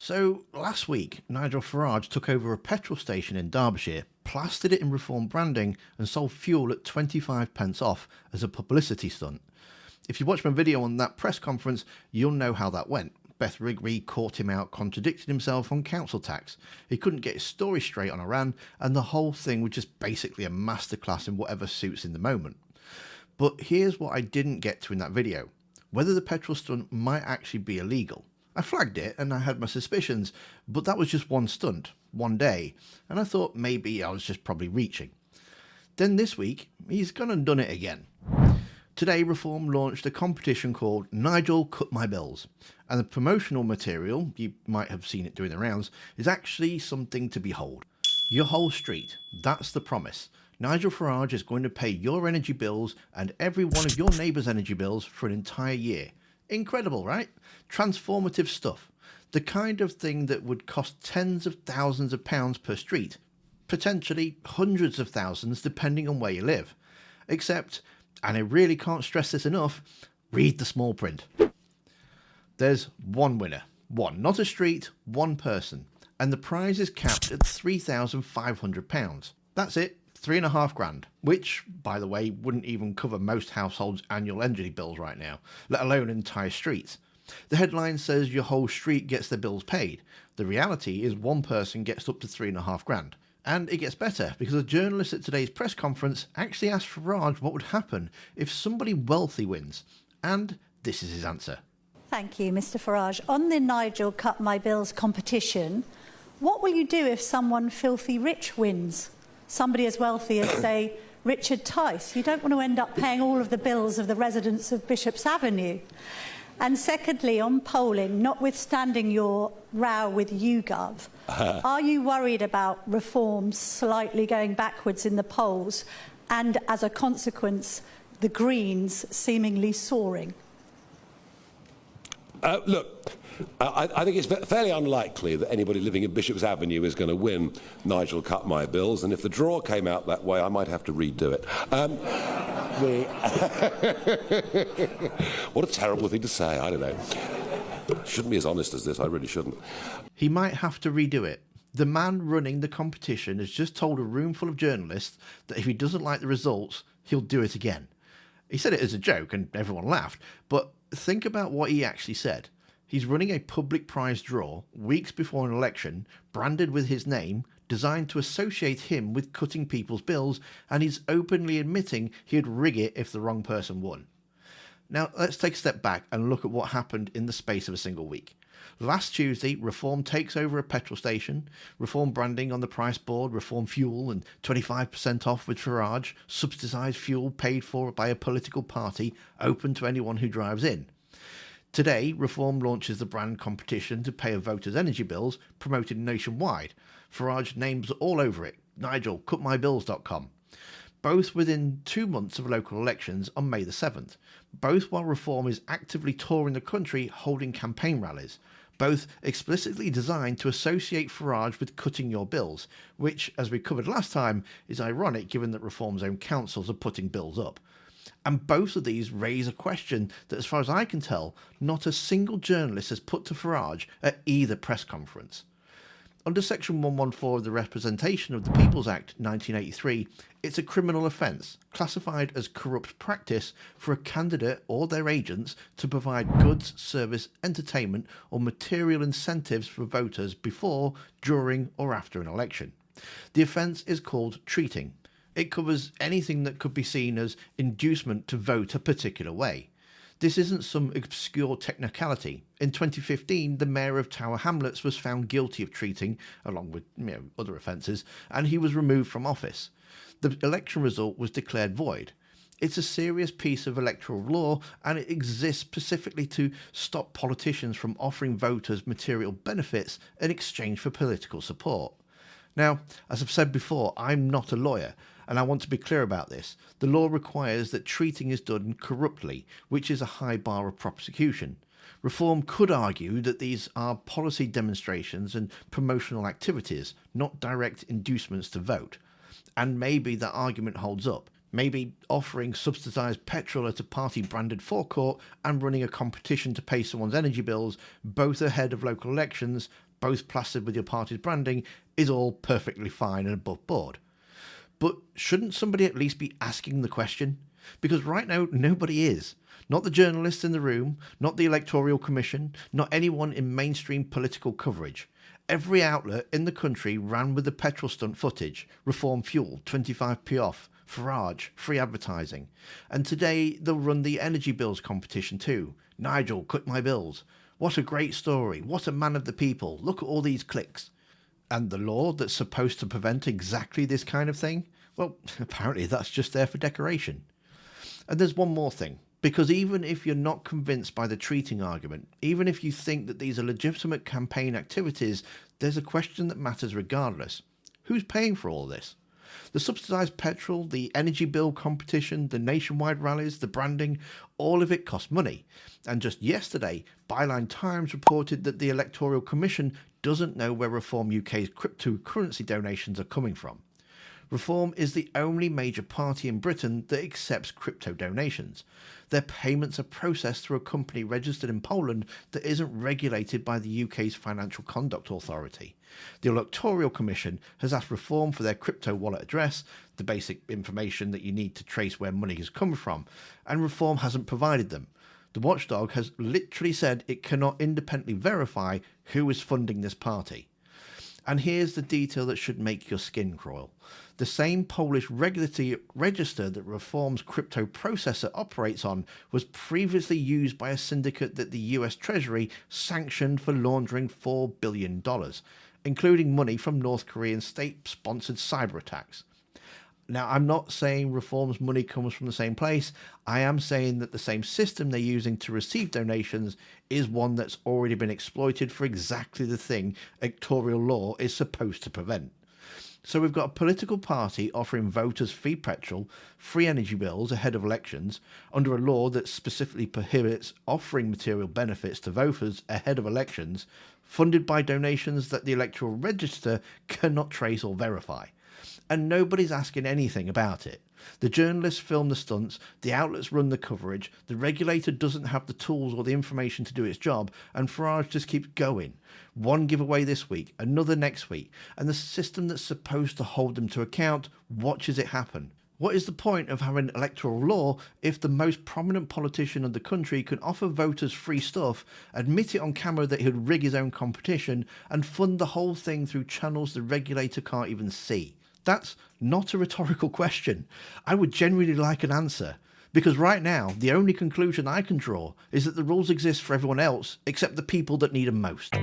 So last week, Nigel Farage took over a petrol station in Derbyshire, plastered it in Reform branding and sold fuel at 25 pence off as a publicity stunt. If you watch my video on that press conference, you'll know how that went. Beth Rigby caught him out contradicting himself on council tax. He couldn't get his story straight on Iran, and the whole thing was just basically a masterclass in whatever suits in the moment. But here's what I didn't get to in that video: whether the petrol stunt might actually be illegal. I flagged it and I had my suspicions, but that was just one stunt, one day, and I thought maybe I was just probably reaching. Then this week, he's gone and done it again. Today, Reform launched a competition called Nigel Cut My Bills, and the promotional material, you might have seen it doing the rounds, is actually something to behold. Your whole street, that's the promise. Nigel Farage is going to pay your energy bills and every one of your neighbours' energy bills for an entire year. Incredible, right? Transformative stuff. The kind of thing that would cost tens of thousands of pounds per street. Potentially hundreds of thousands depending on where you live. Except, and I really can't stress this enough, read the small print. There's one winner. One, not a street, one person. And the prize is capped at £3,500. That's it. 3.5 grand, which, by the way, wouldn't even cover most households' annual energy bills right now, let alone entire streets. The headline says your whole street gets their bills paid. The reality is one person gets up to 3.5 grand. And it gets better, because a journalist at today's press conference actually asked Farage what would happen if somebody wealthy wins. And this is his answer. Thank you, Mr. Farage. On the Nigel Cut My Bills competition, what will you do if someone filthy rich wins? Somebody as wealthy as, say, Richard Tice. You don't want to end up paying all of the bills of the residents of Bishop's Avenue. And secondly, on polling, notwithstanding your row with YouGov, are you worried about Reform slightly going backwards in the polls and, as a consequence, the Greens seemingly soaring? Look, I think it's fairly unlikely that anybody living in Bishop's Avenue is going to win Nigel Cut My Bills, and if the draw came out that way, I might have to redo it. What a terrible thing to say, I don't know. Shouldn't be as honest as this, I really shouldn't. He might have to redo it. The man running the competition has just told a room full of journalists that if he doesn't like the results, he'll do it again. He said it as a joke and everyone laughed, but think about what he actually said. He's running a public prize draw weeks before an election, branded with his name, designed to associate him with cutting people's bills, and he's openly admitting he'd rig it if the wrong person won. Now, let's take a step back and look at what happened in the space of a single week. Last Tuesday, Reform takes over a petrol station, Reform branding on the price board, Reform fuel and 25% off with Farage, subsidised fuel paid for by a political party, open to anyone who drives in. Today, Reform launches the brand competition to pay a voter's energy bills, promoted nationwide. Farage names all over it, NigelCutMyBills.com. Both within 2 months of local elections on May the 7th. Both while Reform is actively touring the country holding campaign rallies. Both explicitly designed to associate Farage with cutting your bills, which, as we covered last time, is ironic given that Reform's own councils are putting bills up. And both of these raise a question that, as far as I can tell, not a single journalist has put to Farage at either press conference. Under Section 114 of the Representation of the People's Act 1983, it's a criminal offence, classified as corrupt practice for a candidate or their agents to provide goods, service, entertainment or material incentives for voters before, during or after an election. The offence is called treating. It covers anything that could be seen as inducement to vote a particular way. This isn't some obscure technicality. In 2015, the mayor of Tower Hamlets was found guilty of treating, along with other offences, and he was removed from office. The election result was declared void. It's a serious piece of electoral law, and it exists specifically to stop politicians from offering voters material benefits in exchange for political support. Now, as I've said before, I'm not a lawyer, and I want to be clear about this. The law requires that treating is done corruptly, which is a high bar of prosecution. Reform could argue that these are policy demonstrations and promotional activities, not direct inducements to vote. And maybe that argument holds up. Maybe offering subsidised petrol at a party-branded forecourt and running a competition to pay someone's energy bills, both ahead of local elections, both plastered with your party's branding, is all perfectly fine and above board. But shouldn't somebody at least be asking the question? Because right now, nobody is. Not the journalists in the room, not the Electoral Commission, not anyone in mainstream political coverage. Every outlet in the country ran with the petrol stunt footage, reform fuel, 25p off, Farage, free advertising. And today they'll run the energy bills competition too. Nigel, cut my bills. What a great story. What a man of the people. Look at all these clicks. And the law that's supposed to prevent exactly this kind of thing? Well, apparently that's just there for decoration. And there's one more thing. Because even if you're not convinced by the treating argument, even if you think that these are legitimate campaign activities, there's a question that matters regardless. Who's paying for all this? The subsidised petrol, the energy bill competition, the nationwide rallies, the branding, all of it costs money. And just yesterday, Byline Times reported that the Electoral Commission doesn't know where Reform UK's cryptocurrency donations are coming from. Reform is the only major party in Britain that accepts crypto donations. Their payments are processed through a company registered in Poland that isn't regulated by the UK's Financial Conduct Authority. The Electoral Commission has asked Reform for their crypto wallet address, the basic information that you need to trace where money has come from, and Reform hasn't provided them. The watchdog has literally said it cannot independently verify who is funding this party. And here's the detail that should make your skin crawl. The same Polish regulatory register that Reform's crypto processor operates on was previously used by a syndicate that the US Treasury sanctioned for laundering $4 billion, including money from North Korean state-sponsored cyber attacks. Now, I'm not saying Reform's money comes from the same place. I am saying that the same system they're using to receive donations is one that's already been exploited for exactly the thing electoral law is supposed to prevent. So we've got a political party offering voters free petrol, free energy bills ahead of elections, under a law that specifically prohibits offering material benefits to voters ahead of elections, funded by donations that the Electoral Register cannot trace or verify. And nobody's asking anything about it. The journalists film the stunts, the outlets run the coverage, the regulator doesn't have the tools or the information to do its job, and Farage just keeps going. One giveaway this week, another next week, and the system that's supposed to hold them to account watches it happen. What is the point of having electoral law if the most prominent politician in the country can offer voters free stuff, admit it on camera that he'd rig his own competition, and fund the whole thing through channels the regulator can't even see? That's not a rhetorical question. I would genuinely like an answer. Because right now, the only conclusion I can draw is that the rules exist for everyone else except the people that need them most.